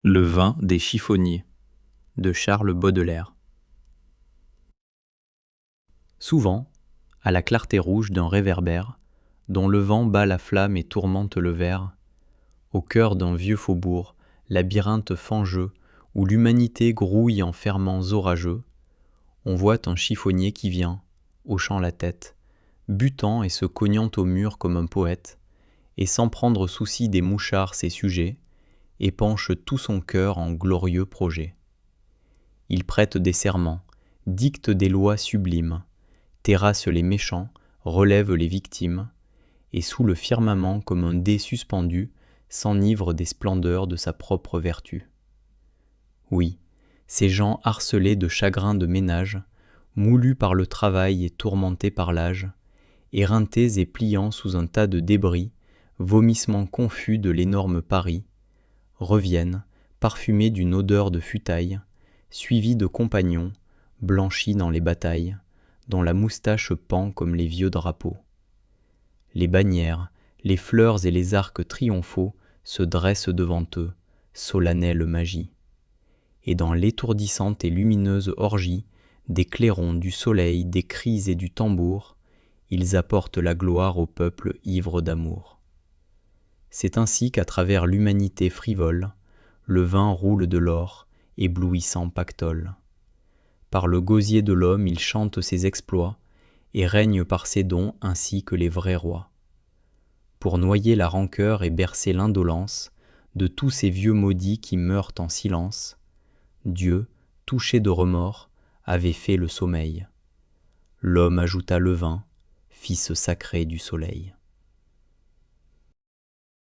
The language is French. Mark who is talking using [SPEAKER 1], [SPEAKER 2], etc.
[SPEAKER 1] Le vin des chiffonniers de Charles Baudelaire. Souvent, à la clarté rouge d'un réverbère, dont le vent bat la flamme et tourmente le verre, au cœur d'un vieux faubourg, labyrinthe fangeux, où l'humanité grouille en ferments orageux, on voit un chiffonnier qui vient, hochant la tête, butant et se cognant au mur comme un poète, et sans prendre souci des mouchards ses sujets, épanche tout son cœur en glorieux projets. Il prête des serments, dicte des lois sublimes, terrasse les méchants, relève les victimes, et sous le firmament comme un dé suspendu, s'enivre des splendeurs de sa propre vertu. Oui, ces gens harcelés de chagrins de ménage, moulus par le travail et tourmentés par l'âge, éreintés et pliant sous un tas de débris, vomissements confus de l'énorme Paris, reviennent, parfumés d'une odeur de futailles, suivis de compagnons, blanchis dans les batailles, dont la moustache pend comme les vieux drapeaux. Les bannières, les fleurs et les arcs triomphaux se dressent devant eux, solennelle magie. Et dans l'étourdissante et lumineuse orgie, des clairons, du soleil, des cris et du tambour, ils apportent la gloire au peuple ivre d'amour. C'est ainsi qu'à travers l'humanité frivole, le vin roule de l'or, éblouissant pactole. Par le gosier de l'homme il chante ses exploits, et règne par ses dons ainsi que les vrais rois. Pour noyer la rancœur et bercer l'indolence de tous ces vieux maudits qui meurent en silence, Dieu, touché de remords, avait fait le sommeil. L'homme ajouta le vin, fils sacré du soleil.